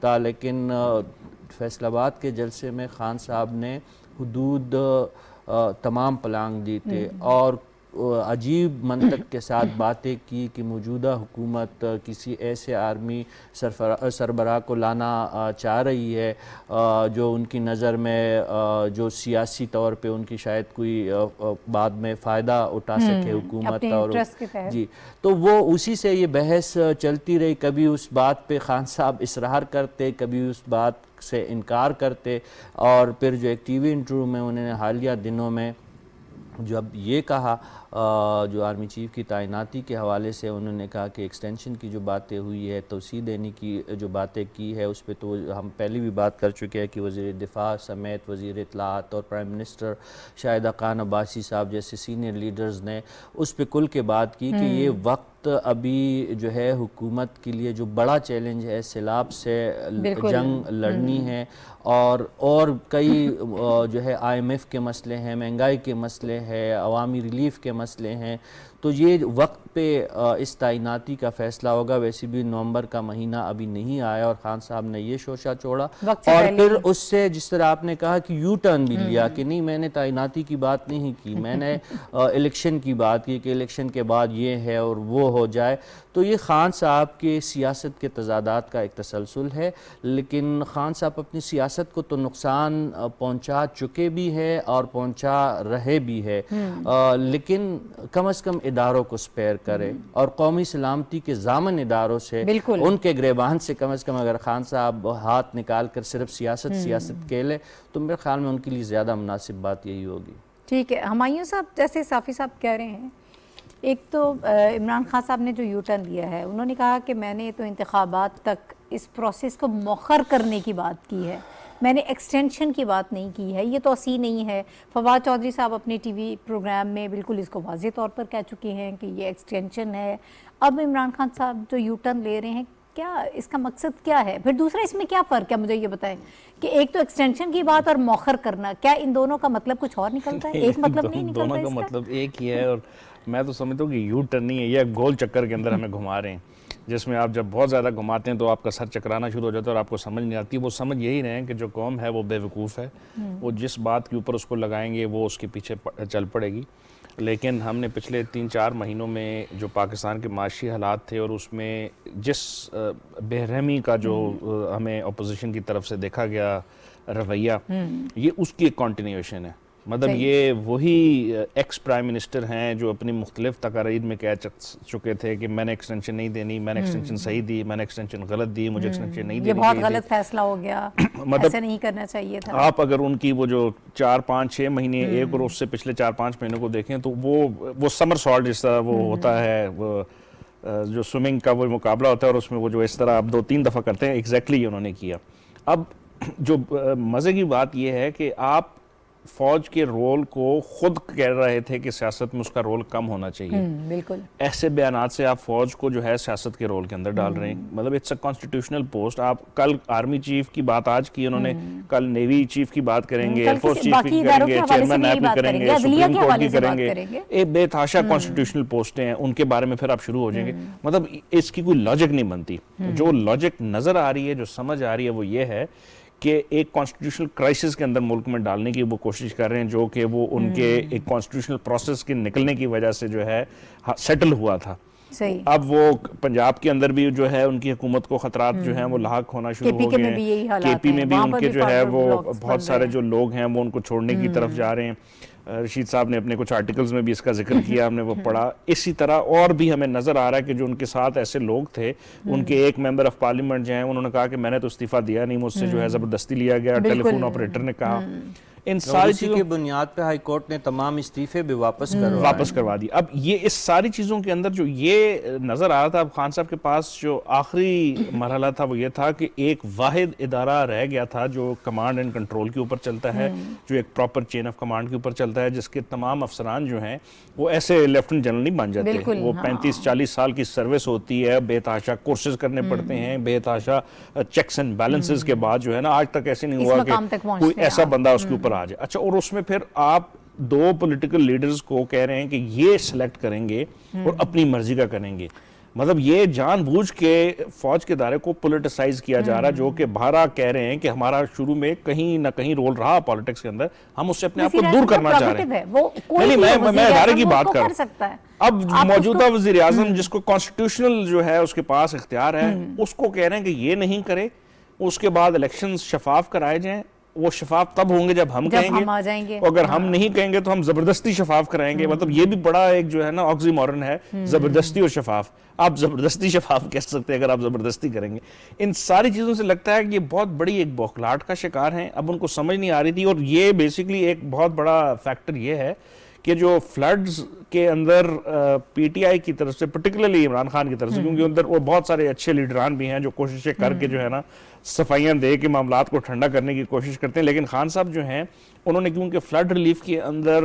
تھا، لیکن فیصل آباد کے جلسے میں خان صاحب نے حدود تمام پلانگ دی تھے اور عجیب منطق کے ساتھ باتیں کی کہ موجودہ حکومت کسی ایسے آرمی سربراہ کو لانا چاہ رہی ہے جو ان کی نظر میں جو سیاسی طور پہ ان کی شاید کوئی بعد میں فائدہ اٹھا سکے حکومت اور جی، تو وہ اسی سے یہ بحث چلتی رہی. کبھی اس بات پہ خان صاحب اصرار کرتے، کبھی اس بات سے انکار کرتے، اور پھر جو ایک ٹی وی انٹرویو میں انہوں نے حالیہ دنوں میں جب یہ کہا جو آرمی چیف کی تعیناتی کے حوالے سے انہوں نے کہا کہ ایکسٹینشن کی جو باتیں ہوئی ہے، توسیع دینے کی جو باتیں کی ہے، اس پہ تو ہم پہلے بھی بات کر چکے ہیں کہ وزیر دفاع سمیت وزیر اطلاعات اور پرائم منسٹر شاہدہ خان عباسی صاحب جیسے سینئر لیڈرز نے اس پہ کل کے بات کی کہ یہ وقت ابھی جو ہے حکومت کے لیے جو بڑا چیلنج ہے سیلاب سے جنگ لڑنی ہے، اور کئی جو ہے IMF کے مسئلے ہیں، مہنگائی کے مسئلے ہیں، عوامی ریلیف کے مسئلے ہیں، تو یہ وقت پہ اس تعیناتی کا فیصلہ ہوگا. ویسے بھی نومبر کا مہینہ ابھی نہیں آیا اور خان صاحب نے یہ شوشہ چھوڑا، اور پھر اس سے جس طرح آپ نے کہا کہ یو ٹرن بھی لیا کہ نہیں میں نے تعیناتی کی بات نہیں کی، میں نے الیکشن کی بات کی کہ الیکشن کے بعد یہ ہے اور وہ ہو جائے. تو یہ خان صاحب کے سیاست کے تضادات کا ایک تسلسل ہے، لیکن خان صاحب اپنی سیاست کو تو نقصان پہنچا چکے بھی ہے اور پہنچا رہے بھی ہے، لیکن کم از کم اداروں کو سپیر کرے اور قومی سلامتی کے ضامن اداروں سے ان کے گریبان سے کم از کم اگر خان صاحب ہاتھ نکال کر صرف سیاست کھیلے تو میرے خیال میں ان کے لیے زیادہ مناسب بات یہی ہوگی. ٹھیک ہے. ہمایوں صاحب جیسے صافی صاحب کہہ رہے ہیں، ایک تو عمران خان صاحب نے جو یو ٹرن لیا ہے، انہوں نے کہا کہ میں نے تو انتخابات تک اس پروسیس کو مؤخر کرنے کی بات کی ہے، میں نے ایکسٹینشن کی بات نہیں کی ہے، یہ توسیع نہیں ہے. فواد چودھری صاحب اپنے ٹی وی پروگرام میں بالکل اس کو واضح طور پر کہہ چکے ہیں کہ یہ ایکسٹینشن ہے. اب عمران خان صاحب جو یو ٹرن لے رہے ہیں، کیا اس کا مقصد کیا ہے؟ پھر دوسرا اس میں کیا فرق ہے، مجھے یہ بتائیں کہ ایک تو ایکسٹینشن کی بات اور مؤخر کرنا، کیا ان دونوں کا مطلب کچھ اور نکلتا ہے؟ ایک مطلب نہیں نکلتا دونوں کا مطلب ایک ہی ہے، اور میں تو سمجھتا ہوں کہ یو ٹرن نہیں ہے، یہ گول چکر کے اندر ہمیں گھما رہے ہیں، جس میں آپ جب بہت زیادہ گھماتے ہیں تو آپ کا سر چکرانا شروع ہو جاتا ہے اور آپ کو سمجھ نہیں آتی. وہ سمجھ یہی رہے ہیں کہ جو قوم ہے وہ بے وقوف ہے، وہ جس بات کے اوپر اس کو لگائیں گے وہ اس کے پیچھے چل پڑے گی. لیکن ہم نے پچھلے 3-4 مہینوں میں جو پاکستان کے معاشی حالات تھے اور اس میں جس بے رحمی کا جو ہمیں اپوزیشن کی طرف سے دیکھا گیا رویہ، یہ اس کی ایک کنٹینیویشن ہے. مطلب یہ وہی ایکس پرائم منسٹر ہیں جو اپنی مختلف تقاریر میں کہہ چکے تھے کہ میں نے ایکسٹینشن نہیں دینی، میں نے ایکسٹینشن صحیح دی، میں نے ایکسٹینشن غلط دی، مجھے ایکسٹینشن نہیں دینی چاہیے، یہ بہت غلط فیصلہ ہو گیا، ایسے نہیں کرنا چاہیے تھا. آپ اگر ان کی وہ جو 4-5-6 مہینے ایک اور اس سے پچھلے 4-5 مہینوں کو دیکھیں تو وہ سمر سالٹ جس طرح وہ ہوتا ہے، وہ جو سوئمنگ کا وہ مقابلہ ہوتا ہے اور اس میں وہ جو اس طرح آپ 2-3 دفعہ کرتے ہیں، ایگزیکٹلی یہ انہوں نے کیا. اب جو مزے کی بات یہ ہے کہ آپ فوج کے رول کو خود کہہ رہے تھے کہ سیاست میں اس کا رول کم ہونا چاہیے. بالکل ایسے بیانات سے آپ فوج کو جو ہے سیاست کے رول کے اندر ڈال رہے ہیں. مطلب اٹس اے کانسٹیٹیوشنل پوسٹ. آپ کل آرمی چیف کی بات آج کی انہوں نے، کل نیوی چیف کی بات کریں گے، ایئر فورس چیف کی کریں گے، چیئرمین نیب کی کریں گے، سپریم کورٹ کی کریں گے. ایک بے تحاشا کانسٹیٹیوشنل پوسٹیں ہیں، ان کے بارے میں پھر آپ شروع ہو جائیں گے. مطلب اس کی کوئی لاجک نہیں بنتی. جو لاجک نظر آ رہی ہے، جو سمجھ آ رہی ہے، وہ یہ ہے کہ ایک کانسٹیٹیوشنل کرائسس کے اندر ملک میں ڈالنے کی وہ کوشش کر رہے ہیں، جو کہ وہ ان کے ایک کانسٹیٹیوشنل پروسیس کے نکلنے کی وجہ سے جو ہے سیٹل ہوا تھا. اب وہ پنجاب کے اندر بھی جو ہے ان کی حکومت کو خطرات جو ہیں وہ لاحق ہونا شروع ہو گئے ہیں. کے پی میں بھی ان کے جو ہے وہ بہت سارے جو لوگ ہیں وہ ان کو چھوڑنے کی طرف جا رہے ہیں. رشید صاحب نے اپنے کچھ آرٹیکلز میں بھی اس کا ذکر کیا، ہم نے وہ پڑھا. اسی طرح اور بھی ہمیں نظر آ رہا ہے کہ جو ان کے ساتھ ایسے لوگ تھے، ان کے ایک ممبر آف پارلیمنٹ جو ہیں انہوں نے کہا کہ میں نے تو استعفیٰ دیا نہیں، مجھ سے جو ہے زبردستی لیا گیا. ٹیلی فون آپریٹر نے کہا. ان ساری چیزوں کی بنیاد پہ ہائی کورٹ نے تمام استعفے بھی واپس کروا دی. اب یہ اس ساری چیزوں کے اندر جو یہ نظر آ رہا تھا، اب خان صاحب کے پاس جو آخری مرحلہ تھا وہ یہ تھا کہ ایک واحد ادارہ رہ گیا تھا جو کمانڈ اینڈ کنٹرول کے اوپر چلتا ہے، جو ایک پراپر چین آف کمانڈ کے اوپر چلتا ہے، جس کے تمام افسران جو ہیں وہ ایسے لیفٹنٹ جنرل نہیں بن جاتے. وہ 35-40 سال کی سروس ہوتی ہے، بے تحاشا کورسز کرنے پڑتے ہیں، بے تحاشا چیکس اینڈ بیلنسز کے بعد جو ہے نا، آج تک ایسے نہیں ہوا کہ کوئی ایسا بندہ اس کے اوپر آ جائے. اچھا، اور اس میں پھر آپ 2 پولیٹیکل لیڈرز کو کہہ رہے ہیں کہ یہ سلیکٹ کریں گے اور اپنی مرضی کا کریں گے. مطلب یہ جان بوجھ کے فوج کے ادارے کو پولیٹیسائز کیا جا رہا ہے، جو کہ بھارا کہہ رہے ہیں کہ ہمارا شروع میں کہیں نہ کہیں رول رہا پالیٹکس کے اندر، ہم اس سے اپنے آپ کو دور کرنا چاہ رہے ہیں. نہیں میں ادارے کی بات کر رہا ہوں. اب موجودہ وزیر اعظم جس کو کانسٹیٹیوشنل جو ہے اس کے پاس اختیار ہے، اس کو کہہ رہے ہیں کہ یہ نہیں کرے، اس کے بعد الیکشن شفاف کرائے جائیں. وہ شفاف تب ہوں گے جب ہم کہیں گے، اگر ہم نہیں کہیں گے تو ہم زبردستی شفاف کرائیں گے. مطلب یہ بھی بڑا ایک جو ہے نا آکسی مورن ہے، زبردستی اور شفاف. آپ زبردستی شفاف کہہ سکتے ہیں اگر آپ زبردستی کریں گے. ان ساری چیزوں سے لگتا ہے کہ یہ بہت بڑی ایک بوکھلاہٹ کا شکار ہیں. اب ان کو سمجھ نہیں آ رہی تھی، اور یہ بیسیکلی ایک بہت بڑا فیکٹر یہ ہے کہ جو فلڈز کے اندر پی ٹی آئی کی طرف سے، پرٹیکولرلی عمران خان کی طرف سے، کیونکہ اندر وہ بہت سارے اچھے لیڈران بھی ہیں جو کوششیں کر کے جو ہے نا صفائیاں دے کے معاملات کو ٹھنڈا کرنے کی کوشش کرتے ہیں. لیکن خان صاحب جو ہیں انہوں نے کیونکہ فلڈ ریلیف کے اندر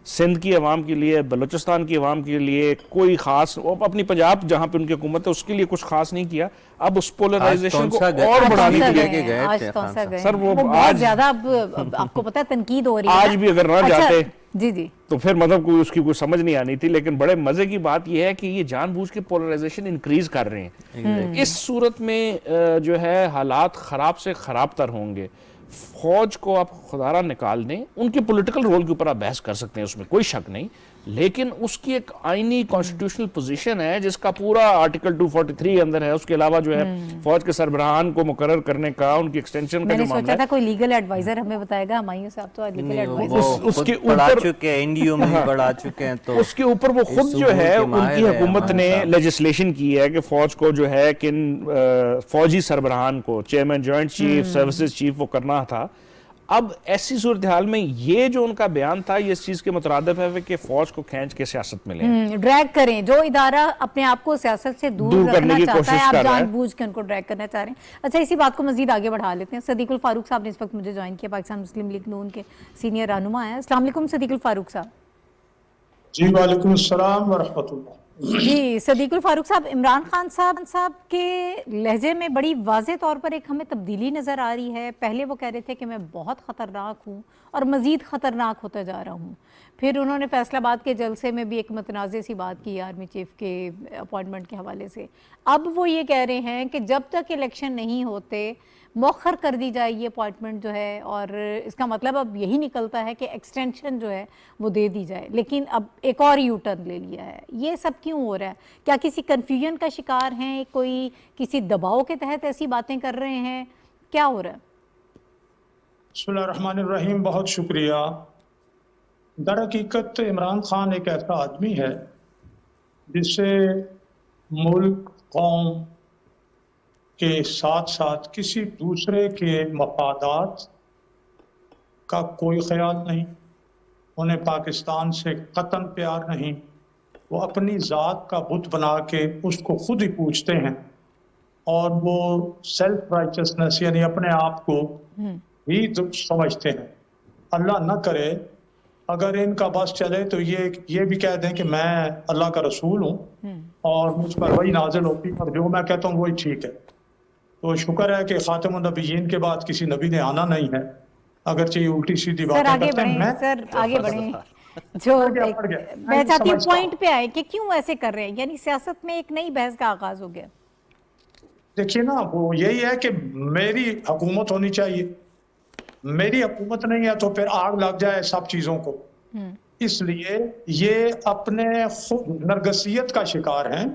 سندھ کی عوام کے لیے، بلوچستان کی عوام کے لیے کوئی خاص، اپنی پنجاب جہاں پہ ان کی حکومت ہے اس کے لیے کچھ خاص نہیں کیا. اب اس پولرائزیشن کو اور بڑھانے کے لیے سر وہ بہت زیادہ اب آپ کو پتہ ہے تنقید ہو رہی ہے. آج بھی اگر نہ جاتے جی تو پھر مطلب کوئی اس کی کوئی سمجھ نہیں آنی تھی. لیکن بڑے مزے کی بات یہ ہے کہ یہ جان بوجھ کے پولرائزیشن انکریز کر رہے ہیں. اس صورت میں جو ہے حالات خراب سے خراب تر ہوں گے. فوج کو آپ خدارہ نکال دیں، ان کے پولیٹیکل رول کے اوپر آپ بحث کر سکتے ہیں، اس میں کوئی شک نہیں، لیکن اس کی ایک آئینی کانسٹیٹیوشنل پوزیشن ہے جس کا پورا آرٹیکل 243 اندر ہے. اس کے علاوہ جو ہے فوج کے سربراہان کو مقرر کرنے کا، ان کی ایکسٹینشن کا جو معاملہ ہے. میں نے سوچا تھا کوئی لیگل ایڈوائزر ہمیں بتائے گا. ہمایوں صاحب تو لیگل ایڈوائزر اس کے اوپر چکے ہیں، انڈیو میں پڑھا چکے ہیں، تو اس کے اوپر وہ خود جو ہے ان کی حکومت نے لیجسلیشن کی ہے کہ فوج کو جو ہے کن فوجی سربراہان کو، chairman joint chief, services chief, وہ کرنا تھا. اب ایسی صورتحال میں یہ جو ان کا بیان تھا یہ اس چیز کے مترادف ہے کہ فوج کو کھینچ کے سیاست میں لیں، ڈریگ کریں. جو ادارہ اپنے آپ کو سیاست سے دور رکھنا چاہتا ہے، آپ جان بوجھ کے ان کو ڈریگ کرنا چاہ رہے ہیں. اچھا، اسی بات کو مزید آگے بڑھا لیتے ہیں. صدیق الفاروق صاحب نے اس وقت مجھے جوائن کیا، پاکستان مسلم لیگ نون کے سینئر رہنما ہیں. السلام علیکم صدیق الفاروق صاحب. جی وعلیکم السلام ورحمۃ اللہ. جی صدیق الفاروق صاحب، عمران خان صاحب کے لہجے میں بڑی واضح طور پر ایک ہمیں تبدیلی نظر آ رہی ہے. پہلے وہ کہہ رہے تھے کہ میں بہت خطرناک ہوں اور مزید خطرناک ہوتا جا رہا ہوں. پھر انہوں نے فیصل آباد کے جلسے میں بھی ایک متنازع سی بات کی آرمی چیف کے اپوائنٹمنٹ کے حوالے سے. اب وہ یہ کہہ رہے ہیں کہ جب تک الیکشن نہیں ہوتے مؤخر کر دی جائے یہ اپوائنٹمنٹ جو ہے، اور اس کا مطلب اب یہی نکلتا ہے کہ ایکسٹینشن جو ہے وہ دے دی جائے. لیکن اب ایک اور یو ٹرن لے لیا ہے. یہ سب کیوں ہو رہا ہے؟ کیا کسی کنفیوژن کا شکار ہیں؟ کوئی کسی دباؤ کے تحت ایسی باتیں کر رہے ہیں؟ کیا ہو رہا ہے؟ بسم اللہ الرحمن الرحیم. بہت شکریہ. در حقیقت عمران خان ایک ایسا آدمی ہے جس سے ملک، قوم کے ساتھ ساتھ کسی دوسرے کے مفادات کا کوئی خیال نہیں. انہیں پاکستان سے قطعاً پیار نہیں. وہ اپنی ذات کا بت بنا کے اس کو خود ہی پوچھتے ہیں، اور وہ سیلف رائچسنس یعنی اپنے آپ کو ہی سمجھتے ہیں. اللہ نہ کرے اگر ان کا بس چلے تو یہ بھی کہہ دیں کہ میں اللہ کا رسول ہوں اور مجھ پر وہی نازل ہوتی اور جو میں کہتا ہوں وہی ٹھیک ہے. تو شکر ہے کہ خاتم النبیین کے بعد کسی نبی نے آنا نہیں ہے، اگرچہ یہ الٹی سیدھی باتیں کرتے ہیں. سر آگے بڑھیں. جو میں چاہتی ہوں پوائنٹ پہ آئے کہ کیوں ایسے کر رہے ہیں. یعنی سیاست میں ایک نئی بحث کا آغاز ہو گیا. دیکھیے نا، وہ یہی ہے کہ میری حکومت ہونی چاہیے. میری حکومت نہیں ہے تو پھر آگ لگ جائے سب چیزوں کو. اس لیے یہ اپنے خود نرگسیت کا شکار ہیں،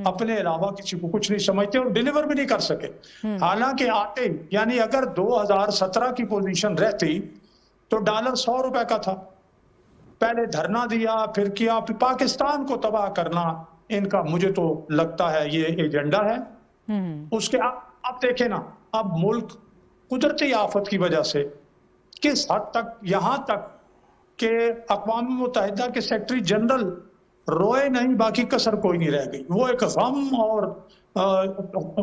اپنے علاوہ کسی کو کچھ نہیں سمجھتے اور ڈیلیور بھی نہیں کر سکے. حالانکہ آتے، یعنی اگر 2017 کی پوزیشن رہتی تو ڈالر 100 روپے کا تھا. پہلے دھرنا دیا، پھر کیا، پھر پاکستان کو تباہ کرنا ان کا مجھے تو لگتا ہے یہ ایجنڈا ہے. اس کے اب دیکھیں نا، اب ملک قدرتی آفت کی وجہ سے کس حد تک، یہاں تک کہ اقوام متحدہ کے سیکرٹری جنرل روئے نہیں، باقی کسر کوئی نہیں رہ گئی. وہ ایک غم اور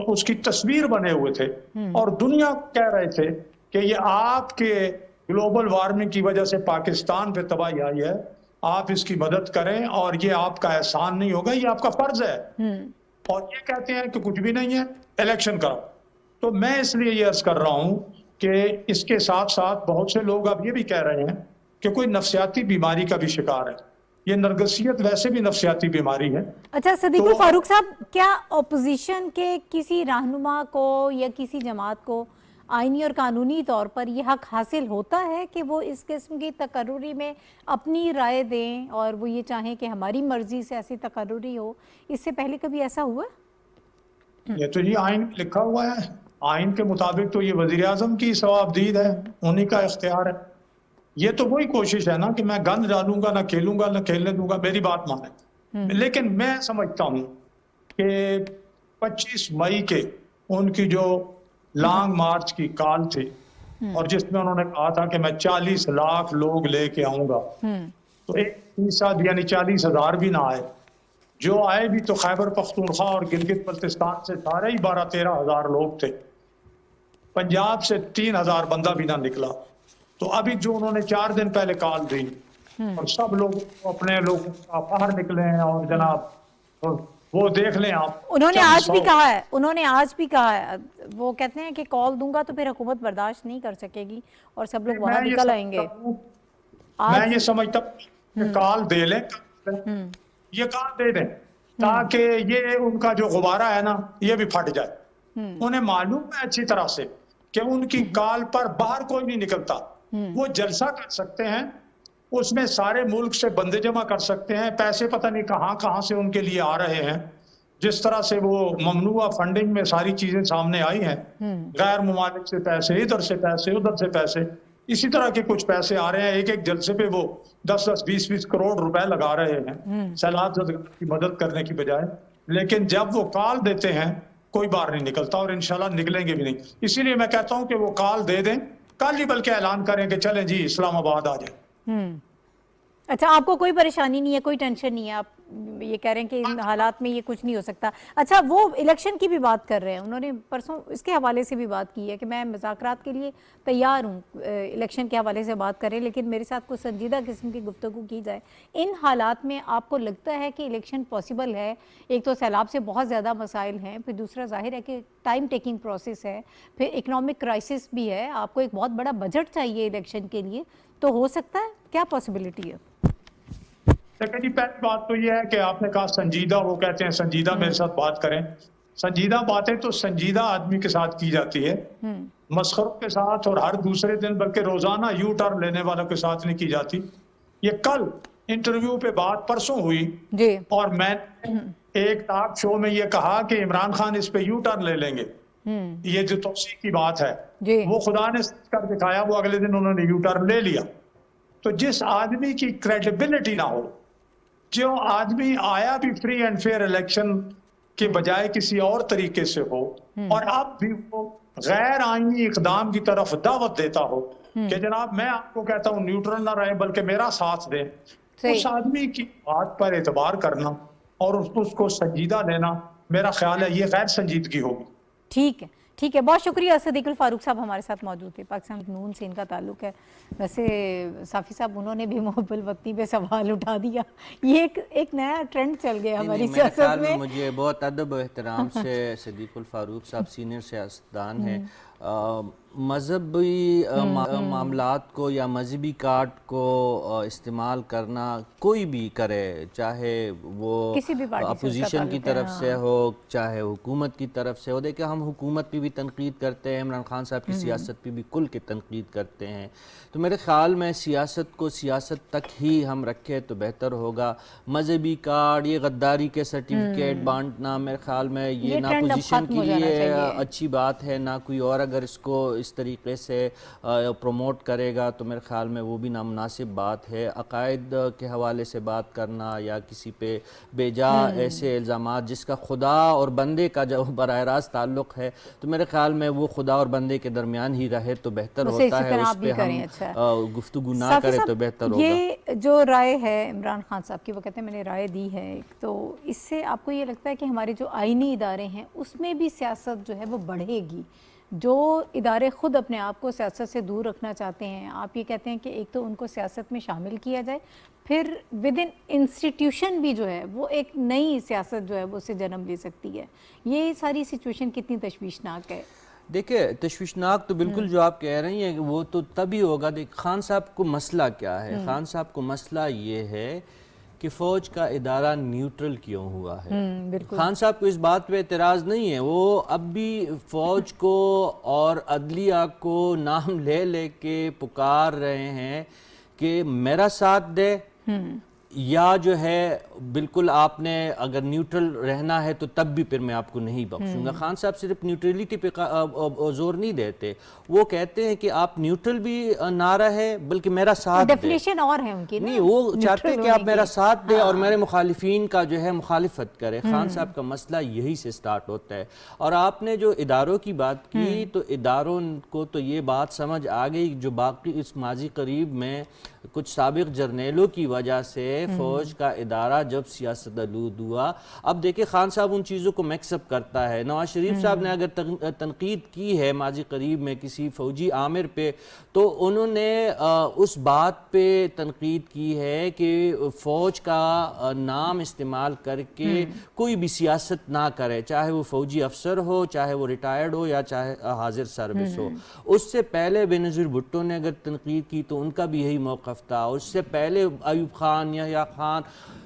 اس کی تصویر بنے ہوئے تھے، اور دنیا کہہ رہے تھے کہ یہ آپ کے گلوبل وارمنگ کی وجہ سے پاکستان پہ تباہی آئی ہے، آپ اس کی مدد کریں اور یہ آپ کا احسان نہیں ہوگا، یہ آپ کا فرض ہے. اور یہ کہتے ہیں کہ کچھ بھی نہیں ہے، الیکشن کرو. تو میں اس لیے یہ عرض کر رہا ہوں کہ اس کے ساتھ ساتھ بہت سے لوگ اب یہ بھی کہہ رہے ہیں کہ کوئی نفسیاتی بیماری کا بھی شکار ہے. یہ نرگسیت ویسے بھی نفسیاتی بیماری ہے. اچھا صدیق الفاروق صاحب، کیا اپوزیشن کے کسی رہنما کو یا کسی جماعت کو آئینی اور قانونی طور پر یہ حق حاصل ہوتا ہے کہ وہ اس قسم کی تقرری میں اپنی رائے دیں اور وہ یہ چاہیں کہ ہماری مرضی سے ایسی تقرری ہو؟ اس سے پہلے کبھی ایسا ہوا؟ یہ تو یہ آئین میں لکھا ہوا ہے. آئین کے مطابق تو یہ وزیر اعظم کی ثوابدید ہے، انہی کا اختیار ہے. یہ تو وہی کوشش ہے نا کہ میں گند ڈالوں گا، نہ کھیلوں گا، نہ کھیلنے دوں گا. میری بات مانیں. لیکن میں سمجھتا ہوں کہ 25 مئی کے ان کی جو لانگ مارچ کی کال تھی اور جس میں انہوں نے کہا تھا کہ میں 40 لاکھ لوگ لے کے آؤں گا، تو 1% یعنی 40,000 بھی نہ آئے. جو آئے بھی تو خیبر پختونخوا اور گلگت بلتستان سے سارے ہی 12-13 ہزار لوگ تھے. پنجاب سے 3,000 بندہ بھی نہ نکلا. تو ابھی جو انہوں نے 4 دن پہلے کال دی اور سب لوگ اپنے لوگوں باہر نکلے ہیں اور جناب وہ دیکھ لیں آپ. انہوں نے آج بھی کہا ہے، انہوں نے آج بھی کہا ہے، وہ کہتے ہیں کہ کال دوں گا تو پھر حکومت برداشت نہیں کر سکے گی اور سب لوگ وہاں نکل آئیں گے. میں یہ سمجھتا ہوں کہ کال دے لیں، یہ کال دے دیں تاکہ یہ ان کا جو غبارہ ہے نا یہ بھی پھٹ جائے. انہیں معلوم ہے اچھی طرح سے کہ ان کی کال پر باہر کوئی نہیں نکلتا. وہ جلسہ کر سکتے ہیں، اس میں سارے ملک سے بندے جمع کر سکتے ہیں، پیسے پتہ نہیں کہاں سے ان کے لیے آ رہے ہیں. جس طرح سے وہ ممنوعہ فنڈنگ میں ساری چیزیں سامنے آئی ہیں، غیر ممالک سے پیسے، ادھر سے پیسے، ادھر سے پیسے، اسی طرح کے کچھ پیسے آ رہے ہیں. ایک جلسے پہ وہ 10-10 20-20 کروڑ روپے لگا رہے ہیں سیلاب زدگان کی مدد کرنے کی بجائے. لیکن جب وہ کال دیتے ہیں کوئی باہر نہیں نکلتا اور انشاءاللہ نکلیں گے بھی نہیں. اسی لیے میں کہتا ہوں کہ وہ کال دے دیں، کل ہی بلکہ اعلان کریں کہ چلیں جی اسلام آباد آ جائیں. اچھا، آپ کو کوئی پریشانی نہیں ہے، کوئی ٹینشن نہیں ہے، آپ یہ کہہ رہے ہیں کہ ان حالات میں یہ کچھ نہیں ہو سکتا. اچھا، وہ الیکشن کی بھی بات کر رہے ہیں، انہوں نے پرسوں اس کے حوالے سے بھی بات کی ہے کہ میں مذاکرات کے لیے تیار ہوں، الیکشن کے حوالے سے بات کریں لیکن میرے ساتھ کوئی سنجیدہ قسم کی گفتگو کی جائے. ان حالات میں آپ کو لگتا ہے کہ الیکشن پاسبل ہے؟ ایک تو سیلاب سے بہت زیادہ مسائل ہیں، پھر دوسرا ظاہر ہے کہ ٹائم ٹیکنگ پروسیس ہے، پھر اکنامک کرائسس بھی ہے، آپ کو ایک بہت بڑا بجٹ چاہیے الیکشن کے لیے، تو ہو سکتا ہے؟ کیا پاسبلٹی ہے؟ لیکن پہلی بات تو یہ ہے کہ آپ نے کہا سنجیدہ، وہ کہتے ہیں سنجیدہ میرے ساتھ بات کریں. سنجیدہ باتیں تو سنجیدہ آدمی کے ساتھ کی جاتی ہے، مسخروں کے ساتھ اور ہر دوسرے دن بلکہ روزانہ یو ٹرن لینے والوں کے ساتھ نہیں کی جاتی. یہ کل انٹرویو پہ بات پرسوں ہوئی اور میں نے ایک ٹاک شو میں یہ کہا کہ عمران خان اس پہ یو ٹرن لے لیں گے. یہ جو توسیع کی بات ہے وہ خدا نے کر دکھایا، وہ اگلے دن انہوں نے یو ٹرن لے لیا. تو جس آدمی کی کریڈیبلٹی نہ ہو، جو آدمی آیا بھی فری اینڈ فیئر الیکشن کے بجائے کسی اور طریقے سے ہو اور اب بھی وہ غیر آئینی اقدام کی طرف دعوت دیتا ہو کہ جناب میں آپ کو کہتا ہوں نیوٹرل نہ رہیں بلکہ میرا ساتھ دیں، اس آدمی کی بات پر اعتبار کرنا اور اس کو سنجیدہ لینا، میرا خیال ہے یہ غیر سنجیدگی ہوگی. ٹھیک ہے، ٹھیک ہے، بہت شکریہ. صدیق الفاروق صاحب ہمارے ساتھ موجود تھے، پاکستان نون سے ان کا تعلق ہے. ویسے صافی صاحب انہوں نے بھی محب الوطنی پہ سوال اٹھا دیا، یہ ایک نیا ٹرینڈ چل گیا ہماری سیاست میں. مجھے بہت ادب و احترام سے صدیق الفاروق صاحب سینئر سیاستدان ہیں، مذہبی معاملات کو یا مذہبی کارڈ کو استعمال کرنا کوئی بھی کرے، چاہے وہ اپوزیشن کی طرف سے ہو چاہے حکومت کی طرف سے ہو. دیکھیں ہم حکومت پہ بھی تنقید کرتے ہیں، عمران خان صاحب کی سیاست پہ بھی کل کے تنقید کرتے ہیں. تو میرے خیال میں سیاست کو سیاست تک ہی ہم رکھیں تو بہتر ہوگا. مذہبی کارڈ، یہ غداری کے سرٹیفکیٹ بانٹنا میرے خیال میں یہ نہ اپوزیشن کے لیے اچھی بات ہے، نہ کوئی اور اگر اس کو اس طریقے سے پروموٹ کرے گا تو میرے خیال میں وہ بھی نامناسب بات ہے. عقائد کے حوالے سے بات کرنا یا کسی پہ بے جا ایسے الزامات جس کا خدا اور بندے کا جو براہ راست تعلق ہے، تو میرے خیال میں وہ خدا اور بندے کے درمیان ہی رہے تو بہتر ہوتا ہے، اس پہ ہم گفتگو نہ کرے تو بہتر ہوگا. یہ جو رائے ہے عمران خان صاحب کی، وہ کہتے ہیں میں نے رائے دی ہے، تو اس سے آپ کو یہ لگتا ہے کہ ہمارے جو آئینی ادارے ہیں اس میں بھی سیاست جو ہے وہ بڑھے گی؟ جو ادارے خود اپنے آپ کو سیاست سے دور رکھنا چاہتے ہیں، آپ یہ کہتے ہیں کہ ایک تو ان کو سیاست میں شامل کیا جائے، پھر ود ان انسٹیٹیوشن بھی جو ہے وہ ایک نئی سیاست جو ہے وہ اسے جنم لے سکتی ہے. یہ ساری سچویشن کتنی تشویشناک ہے؟ دیکھیں تشویشناک تو بالکل جو آپ کہہ رہی ہیں وہ تو تبھی ہوگا. دیکھ خان صاحب کو مسئلہ کیا ہے؟ خان صاحب کو مسئلہ یہ ہے کہ فوج کا ادارہ نیوٹرل کیوں ہوا ہے. بالکل. خان صاحب کو اس بات پہ اعتراض نہیں ہے, وہ اب بھی فوج کو اور عدلیہ کو نام لے لے کے پکار رہے ہیں کہ میرا ساتھ دے, یا جو ہے بالکل آپ نے اگر نیوٹرل رہنا ہے تو تب بھی پھر میں آپ کو نہیں بخشوں گا. خان صاحب صرف نیوٹرلٹی پہ زور نہیں دیتے, وہ کہتے ہیں کہ آپ نیوٹرل بھی نہ رہے بلکہ میرا ساتھ دے. ڈیفینیشن اور ہے ان کی, نہیں, وہ چاہتے ہیں کہ آپ میرا ساتھ دے اور میرے مخالفین کا جو ہے مخالفت کرے. خان صاحب کا مسئلہ یہی سے سٹارٹ ہوتا ہے. اور آپ نے جو اداروں کی بات کی تو اداروں کو تو یہ بات سمجھ آ گئی جو باقی اس ماضی قریب میں کچھ سابق جرنیلوں کی وجہ سے فوج کا ادارہ جب سیاست آلود ہوا. اب دیکھیں خان صاحب ان چیزوں کو میکس اپ کرتا ہے. نواز شریف صاحب نے اگر تنقید کی ہے ماضی قریب میں کسی فوجی عامر پہ, تو انہوں نے اس بات پہ تنقید کی ہے کہ فوج کا نام استعمال کر کے کوئی بھی سیاست نہ کرے, چاہے وہ فوجی افسر ہو, چاہے وہ ریٹائرڈ ہو, یا چاہے حاضر سروس ہو. اس سے پہلے بے نظیر بھٹو نے اگر تنقید کی تو ان کا بھی یہی موقف تھا. اس سے پہلے ایوب خان, یحییٰ خان,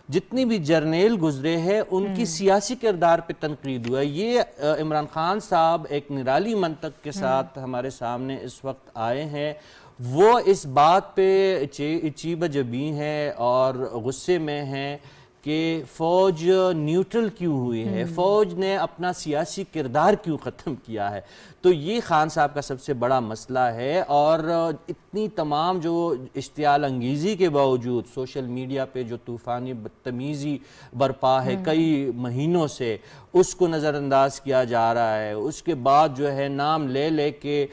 جتنی بھی جرنیل گزرے ہیں ان کی سیاسی کردار پہ تنقید ہوا ہے. یہ عمران خان صاحب ایک نرالی منطق کے ساتھ ہمارے سامنے اس وقت آئے ہیں. وہ اس بات پہ چیبہ جبیں ہیں اور غصے میں ہیں کہ فوج نیوٹرل کیوں ہوئی ہے, فوج نے اپنا سیاسی کردار کیوں ختم کیا ہے. تو یہ خان صاحب کا سب سے بڑا مسئلہ ہے. اور اتنی تمام جو اشتعال انگیزی کے باوجود سوشل میڈیا پہ جو طوفانی بدتمیزی برپا ہے کئی مہینوں سے, اس کو نظر انداز کیا جا رہا ہے. اس کے بعد جو ہے نام لے لے کے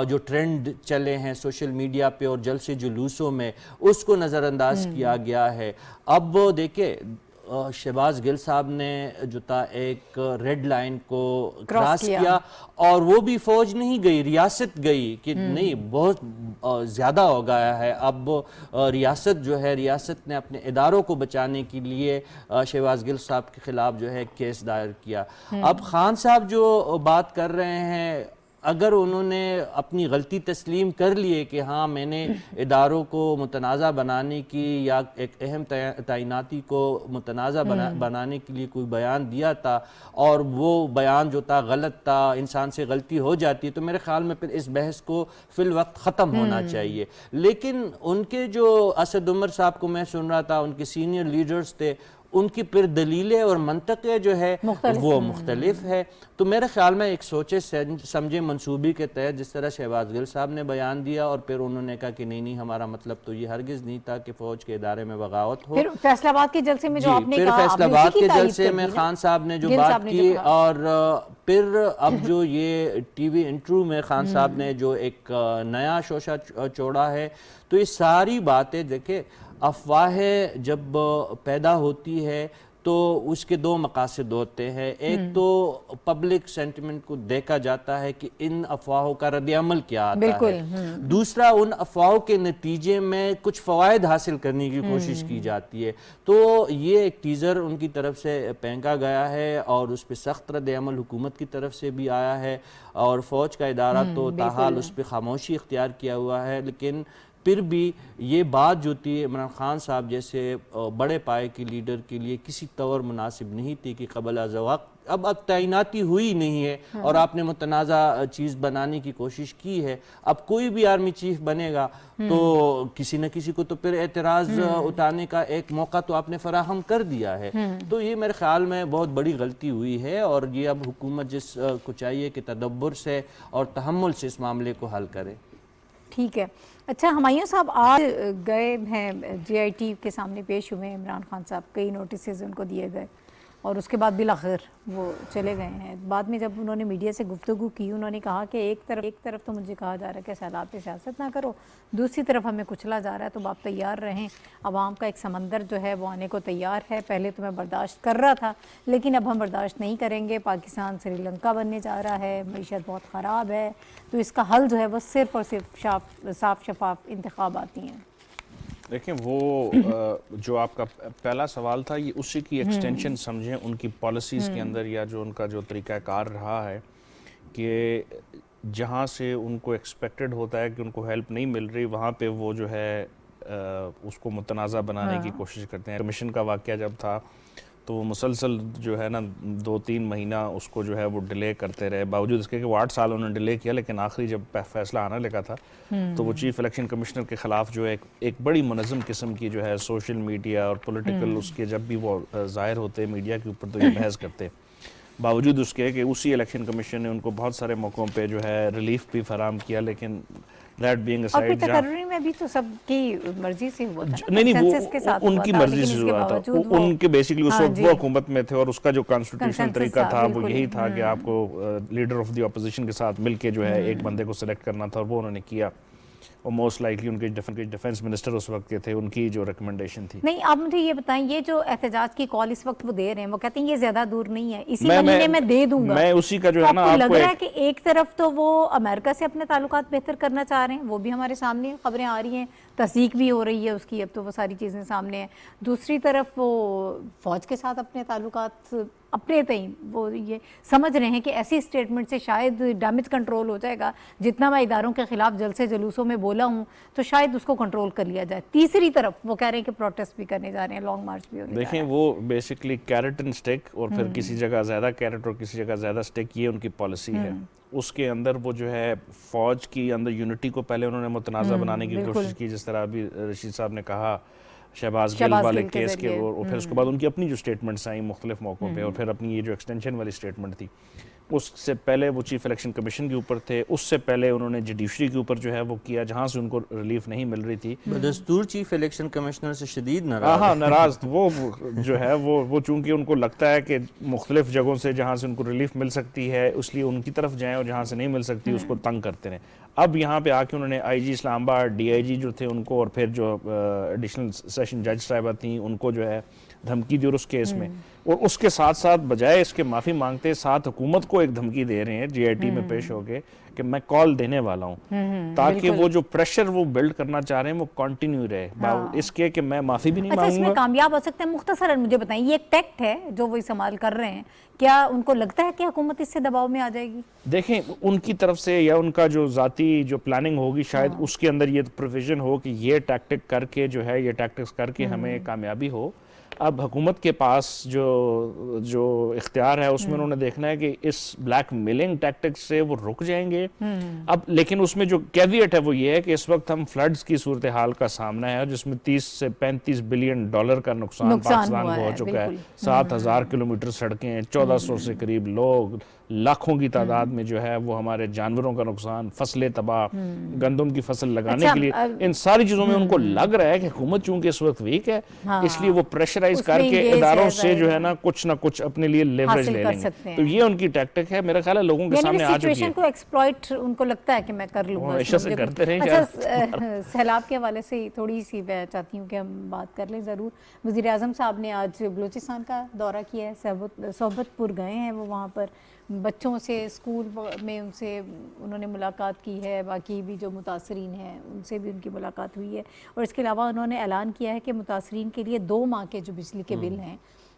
جو ٹرینڈ چلے ہیں سوشل میڈیا پہ اور جلسے جلوسوں میں, اس کو نظر انداز کیا گیا ہے. اب دیکھیں شہباز گل صاحب نے جو تھا ایک ریڈ لائن کو کراس کیا, اور وہ بھی فوج نہیں گئی, ریاست گئی کہ نہیں بہت زیادہ ہو گیا ہے. اب ریاست جو ہے, ریاست نے اپنے اداروں کو بچانے کے لیے شہباز گل صاحب کے خلاف جو ہے کیس دائر کیا. اب خان صاحب جو بات کر رہے ہیں, اگر انہوں نے اپنی غلطی تسلیم کر لیے کہ ہاں میں نے اداروں کو متنازع بنانے کی یا ایک اہم تعیناتی کو متنازع بنانے کے لیے کوئی بیان دیا تھا اور وہ بیان جو تھا غلط تھا, انسان سے غلطی ہو جاتی, تو میرے خیال میں پھر اس بحث کو فی الوقت ختم ہونا چاہیے. لیکن ان کے جو اسد عمر صاحب کو میں سن رہا تھا, ان کے سینئر لیڈرز تھے, ان کی پھر دلیلیں اور منطقیں جو ہے وہ مختلف ہے. تو میرے خیال میں ایک سوچے سمجھے منصوبی کے تحت جس طرح شہباز گل صاحب نے بیان دیا اور پھر انہوں نے کہا کہ نہیں ہمارا مطلب تو یہ ہرگز نہیں تھا کہ فوج کے ادارے میں بغاوت ہو. پھر فیصل آباد کے جلسے میں جو آپ نے کہا, پھر فیصل آباد کے جلسے میں خان صاحب نے جو بات کی, اور پھر اب جو یہ ٹی وی انٹرویو میں خان صاحب نے جو ایک نیا شوشہ چھوڑا ہے, تو یہ ساری باتیں دیکھیں افواہیں جب پیدا ہوتی ہے تو اس کے دو مقاصد ہوتے ہیں. ایک تو پبلک سینٹیمنٹ کو دیکھا جاتا ہے کہ ان افواہوں کا رد عمل کیا آتا ہے, دوسرا ان افواہوں کے نتیجے میں کچھ فوائد حاصل کرنے کی کوشش کی جاتی ہے. تو یہ ایک ٹیزر ان کی طرف سے پھینکا گیا ہے اور اس پہ سخت رد عمل حکومت کی طرف سے بھی آیا ہے, اور فوج کا ادارہ تو تاحال اس پہ خاموشی اختیار کیا ہوا ہے. لیکن پھر بھی یہ بات جو تھی عمران خان صاحب جیسے بڑے پائے کی لیڈر کے لیے کسی طور مناسب نہیں تھی کہ قبل از وقت اب تعیناتی ہوئی نہیں ہے اور آپ نے متنازع چیز بنانے کی کوشش کی ہے. اب کوئی بھی آرمی چیف بنے گا تو کسی نہ کسی کو تو پھر اعتراض اٹھانے کا ایک موقع تو آپ نے فراہم کر دیا ہے. تو یہ میرے خیال میں بہت بڑی غلطی ہوئی ہے, اور یہ اب حکومت جس کو چاہیے کہ تدبر سے اور تحمل سے اس معاملے کو حل کرے. ٹھیک ہے. اچھا ہمایوں صاحب آج گئے ہیں جے آئی ٹی کے سامنے پیش ہوئے عمران خان صاحب, کئی نوٹسز ان کو دیے گئے اور اس کے بعد بالآخر وہ چلے گئے ہیں. بعد میں جب انہوں نے میڈیا سے گفتگو کی, انہوں نے کہا کہ ایک طرف تو مجھے کہا جا رہا ہے کہ سیلاب پہ سیاست نہ کرو, دوسری طرف ہمیں کچلا جا رہا ہے, تو آپ تیار رہیں. عوام کا ایک سمندر جو ہے وہ آنے کو تیار ہے, پہلے تو میں برداشت کر رہا تھا لیکن اب ہم برداشت نہیں کریں گے. پاکستان سری لنکا بننے جا رہا ہے, معیشت بہت خراب ہے, تو اس کا حل جو ہے وہ صرف اور صرف صاف شفاف انتخاباتی ہیں. دیکھیں وہ جو آپ کا پہلا سوال تھا یہ اسی کی ایکسٹینشن سمجھیں ان کی پالیسیز کے اندر, یا جو ان کا جو طریقہ کار رہا ہے کہ جہاں سے ان کو ایکسپیکٹڈ ہوتا ہے کہ ان کو ہیلپ نہیں مل رہی, وہاں پہ وہ جو ہے اس کو متنازع بنانے کی کوشش کرتے ہیں. کمیشن کا واقعہ جب تھا تو وہ مسلسل جو ہے نا 2-3 مہینہ اس کو جو ہے وہ ڈیلے کرتے رہے, باوجود اس کے کہ وہ 8 سال انہوں نے ڈیلے کیا, لیکن آخری جب فیصلہ آنا لگا تھا تو وہ چیف الیکشن کمشنر کے خلاف جو ہے ایک بڑی منظم قسم کی جو ہے سوشل میڈیا اور پولیٹیکل اس کے جب بھی وہ ظاہر ہوتے میڈیا کے اوپر تو یہ بحث کرتے, باوجود اس کے کہ اسی الیکشن کمیشن نے ان کو بہت سارے موقعوں پہ جو ہے ریلیف بھی فراہم کیا, لیکن دیٹ بینگ اور پھر تقرری میں بھی تو سب کی مرضی سے ہوا تھا. نہیں وہ ان کی مرضی سے ہوا تھا, ان کے بیسکلی اس وقت وہ حکومت میں تھے اور اس کا جو کانسٹیٹیوشنل طریقہ تھا وہ یہی تھا کہ آپ کو لیڈر آف دی اپوزیشن کے ساتھ مل کے جو ہے ایک بندے کو سلیکٹ کرنا تھا, اور وہ انہوں نے کیا, اور موسٹ لائکلی ان کے ڈیفنس منسٹر اس وقت کے تھے, ان کی جو ریکمنڈیشن تھی. نہیں آپ مجھے یہ بتائیں, یہ جو احتجاج کی کال اس وقت وہ دے رہے ہیں, وہ کہتے ہیں یہ زیادہ دور نہیں ہے, اسی مہینے میں دے دوں گا, میں اسی کا جو ہے نا آپ کو لگ رہا ہے کہ ایک طرف تو وہ امریکہ سے اپنے تعلقات بہتر کرنا چاہ رہے ہیں, وہ بھی ہمارے سامنے خبریں آ رہی ہیں, تصدیق بھی ہو رہی ہے اس کی, اب تو وہ ساری چیزیں سامنے ہیں, دوسری طرف وہ فوج کے ساتھ اپنے تعلقات اپنے تئیں وہ یہ سمجھ رہے ہیں کہ ایسی اسٹیٹمنٹ سے شاید ڈیمیج کنٹرول ہو جائے گا, جتنا میں اداروں کے خلاف جلسے جلوسوں میں بولا ہوں تو شاید اس کو کنٹرول کر لیا جائے. تیسری طرف وہ کہہ رہے ہیں کہ پروٹیسٹ بھی کرنے جا رہے ہیں, لانگ مارچ بھی ہونے جا رہے ہیں. دیکھیں وہ بیسکلی کیرٹ اینڈ سٹک, اور پھر کسی جگہ زیادہ کیرٹ اور کسی جگہ زیادہ سٹک, یہ ان کی پالیسی ہے. اس کے اندر وہ جو ہے فوج کی اندر یونٹی کو پہلے انہوں نے متنازع بنانے کی کوشش کی, جس طرح ابھی رشید صاحب نے کہا شہباز گل والے کیس کے, اور پھر اس کے بعد ان کی اپنی جو سٹیٹمنٹس آئیں مختلف موقعوں پہ, اور پھر اپنی یہ جو ایکسٹینشن والی سٹیٹمنٹ تھی, اس سے پہلے وہ چیف الیکشن کمیشن کے اوپر تھے, اس سے پہلے انہوں نے جوڈیشری کے اوپر جو ہے وہ کیا جہاں سے ان کو ریلیف نہیں مل رہی تھی. بدستور چیف الیکشن کمشنر سے شدید ناراض, ہاں ناراض, وہ جو ہے وہ چونکہ ان کو لگتا ہے کہ مختلف جگہوں سے جہاں سے ان کو ریلیف مل سکتی ہے اس لیے ان کی طرف جائیں, اور جہاں سے نہیں مل سکتی اس کو تنگ کرتے ہیں. اب یہاں پہ آ کے انہوں نے آئی جی اسلام آباد, ڈی آئی جی جو تھے ان کو, اور پھر جو ایڈیشنل سیشن جج صاحبہ تھیں ان کو جو ہے دھمکی دی, اور اس کیس میں, اور اس کے ساتھ ساتھ بجائے اس کے معافی مانگتے ساتھ حکومت کو ایک دھمکی دے رہے ہیں جی آئی ٹی میں پیش ہو کے کہ میں کال دینے والا ہوں, تاکہ وہ جو پریشر وہ بلڈ کرنا چاہ رہے ہیں وہ کنٹینیو رہے, اس کے کہ میں معافی بھی نہیں مانگوں گا. اچھا اس میں کامیاب ہو سکتے ہیں؟ مختصراً مجھے بتائیں, یہ ایک ٹیکٹ ہے جو وہ استعمال کر رہے ہیں, کیا ان کو لگتا ہے کہ حکومت اس سے دباؤ میں آ جائے گی؟ دیکھیں ان کی طرف سے یا ان کا جو ذاتی جو پلاننگ ہوگی شاید اس کے اندر یہ پروویژن ہو کہ یہ ٹیکٹک کر کے جو ہے یہ ٹیکٹکس کر کے ہمیں کامیابی ہو. اب حکومت کے پاس جو اختیار ہے اس میں انہوں نے دیکھنا ہے کہ اس بلیک میلنگ ٹیکٹکس سے وہ رک جائیں گے. اب لیکن اس میں جو کیویٹ ہے وہ یہ ہے کہ اس وقت ہم فلڈز کی صورتحال کا سامنا ہے جس میں 30 سے 35 بلین ڈالر کا نقصان پاکستان کو ہو چکا ہے. 7,000 کلومیٹر سڑکیں, 1400 سے قریب لوگ, لاکھوں کی تعداد میں جو ہے وہ ہمارے جانوروں کا نقصان, فصلیں تباہ, گندم کی فصل لگانے کے لیے, ان ساری چیزوں میں ان کو لگ رہا ہے کہ حکومت چونکہ اس وقت ویک ہے اس لیے وہ پریشرائز کر کے اداروں سے جو ہے نا کچھ اپنے لیے لیوریج لے لیں گے. تو یہ ان کی ٹیکٹک ہے, میرا خیال ہے لوگوں کے سامنے آ چکی ہے. سچویشن کو ایکسپلائٹ ان کو لگتا ہے کہ میں کر لوں گا. ہمیشہ سے کرتے رہے. اچھا سیلاب کے حوالے سے تھوڑی سی میں چاہتی ہوں کہ ہم بات کر لیں ضرور. وزیر اعظم صاحب نے آج بلوچستان کا دورہ کیا ہے, صحبت پور گئے ہیں وہ, وہاں پر بچوں سے اسکول میں ان سے انہوں نے ملاقات کی ہے, باقی بھی جو متاثرین ہیں ان سے بھی ان کی ملاقات ہوئی ہے, اور اس کے علاوہ انہوں نے اعلان کیا ہے کہ متاثرین کے لیے 2 ماہ کے جو بجلی کے بل ہیں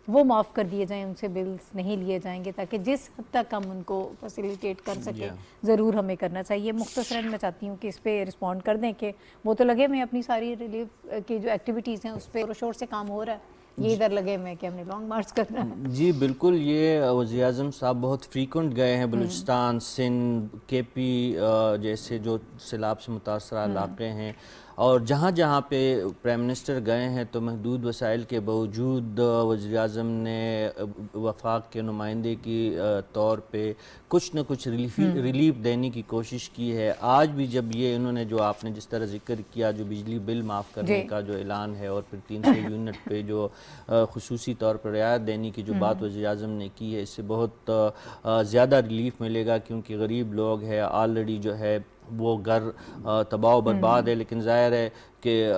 وہ معاف کر دیے جائیں, ان سے بلز نہیں لیے جائیں گے, تاکہ جس حد تک ہم ان کو فیسیلیٹیٹ کر سکیں ضرور ہمیں کرنا چاہیے. مختصراً میں چاہتی ہوں کہ اس پہ رسپونڈ کر دیں کہ وہ تو لگے میں اپنی ساری ریلیف کی جو ایکٹیویٹیز ہیں اس پہ شور سے کام ہو رہا ہے, یہ ادھر لگے میں کہ ہم نے لانگ مارچ کرنا ہے. جی بالکل, یہ وزیر اعظم صاحب بہت فریکوینٹ گئے ہیں بلوچستان, سندھ, کے پی جیسے جو سیلاب سے متاثرہ علاقے ہیں, اور جہاں جہاں پہ پرائم منسٹر گئے ہیں تو محدود وسائل کے باوجود وزیر اعظم نے وفاق کے نمائندے کی طور پہ کچھ نہ کچھ ریلیف دینے کی کوشش کی ہے. آج بھی جب یہ انہوں نے جو آپ نے جس طرح ذکر کیا جو بجلی بل معاف کرنے کا جو اعلان ہے, اور پھر 300 یونٹ پہ جو خصوصی طور پر رعایت دینے کی جو بات وزیر اعظم نے کی ہے, اس سے بہت زیادہ ریلیف ملے گا, کیونکہ غریب لوگ ہیں آلریڈی جو ہے وہ گھر تباہ و برباد ہے. لیکن ظاہر ہے کہ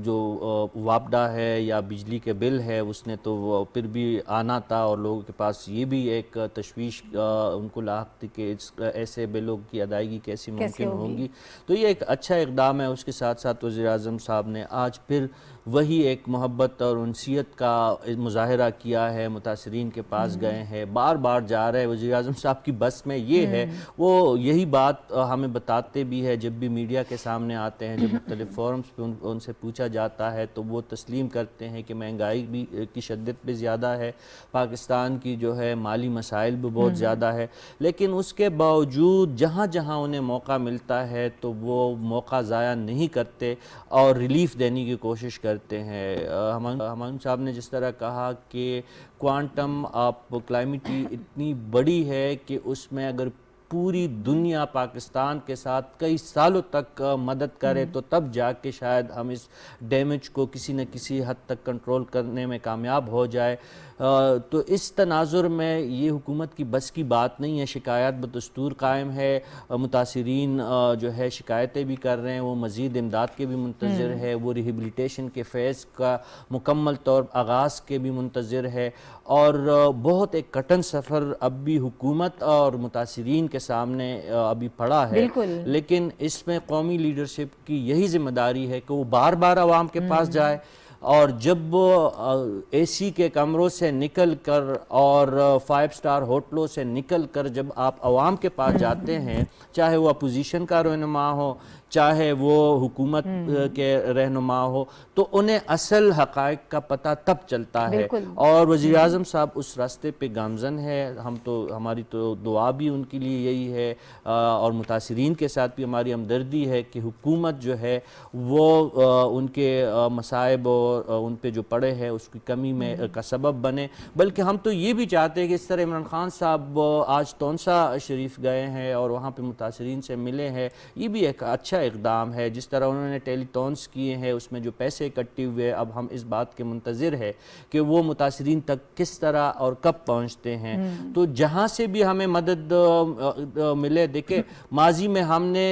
جو واپڈا ہے یا بجلی کے بل ہے اس نے تو پھر بھی آنا تھا, اور لوگوں کے پاس یہ بھی ایک تشویش ان کو لاحق تھی کہ ایسے بلوں کی ادائیگی کیسی ممکن ہوگی. تو یہ ایک اچھا اقدام ہے. اس کے ساتھ ساتھ وزیر اعظم صاحب نے آج پھر وہی ایک محبت اور انسیت کا مظاہرہ کیا ہے, متاثرین کے پاس گئے ہیں, بار بار جا رہے ہیں. وزیر اعظم صاحب کی بس میں یہ ہے, وہ یہی بات ہمیں بتاتے بھی ہے جب بھی میڈیا کے سامنے آتے ہیں, جب مختلف فورمز پہ ان سے پوچھا جاتا ہے تو وہ تسلیم کرتے ہیں کہ مہنگائی بھی کی شدت بھی زیادہ ہے، پاکستان کی جو ہے مالی مسائل بھی بہت زیادہ ہے، لیکن اس کے باوجود جہاں جہاں انہیں موقع ملتا ہے تو وہ موقع ضائع نہیں کرتے اور ریلیف دینے کی کوشش کرتے ہیں۔ ہمایوں صاحب نے جس طرح کہا کہ کوانٹم آف کلائمیٹی اتنی بڑی ہے کہ اس میں اگر پوری دنیا پاکستان کے ساتھ کئی سالوں تک مدد کرے تو تب جا کے شاید ہم اس ڈیمیج کو کسی نہ کسی حد تک کنٹرول کرنے میں کامیاب ہو جائے۔ تو اس تناظر میں یہ حکومت کی بس کی بات نہیں ہے، شکایات بدستور قائم ہے، متاثرین جو ہے شکایتیں بھی کر رہے ہیں، وہ مزید امداد کے بھی منتظر ہے، وہ ریہیبلیٹیشن کے فیز کا مکمل طور آغاز کے بھی منتظر ہے، اور بہت ایک کٹن سفر اب بھی حکومت اور متاثرین کے سامنے ابھی پڑا ہے، لیکن اس میں قومی لیڈرشپ کی یہی ذمہ داری ہے کہ وہ بار بار عوام کے پاس جائے، اور جب وہ اے سی کے کمروں سے نکل کر اور 5 سٹار ہوٹلوں سے نکل کر جب آپ عوام کے پاس جاتے ہیں، چاہے وہ اپوزیشن کا رہنما ہو چاہے وہ حکومت کے رہنما ہو، تو انہیں اصل حقائق کا پتہ تب چلتا ہے، اور وزیر اعظم صاحب اس راستے پہ گامزن ہے۔ ہماری تو دعا بھی ان کے لیے یہی ہے، اور متاثرین کے ساتھ بھی ہماری ہمدردی ہے کہ حکومت جو ہے وہ ان کے مصائب اور ان پہ جو پڑے ہیں اس کی کمی میں کا سبب بنے، بلکہ ہم تو یہ بھی چاہتے ہیں کہ اس طرح عمران خان صاحب آج تونسا شریف گئے ہیں اور وہاں پہ متاثرین سے ملے ہیں، یہ بھی ایک اچھا اقدام ہے۔ جس طرح انہوں نے ٹیلی تونس کیے ہیں، اس میں جو پیسے اکٹھے ہوئے، اب ہم اس بات کے منتظر ہے کہ وہ متاثرین تک کس طرح اور کب پہنچتے ہیں۔ تو جہاں سے بھی ہمیں مدد ملے، دیکھیں ماضی میں ہم نے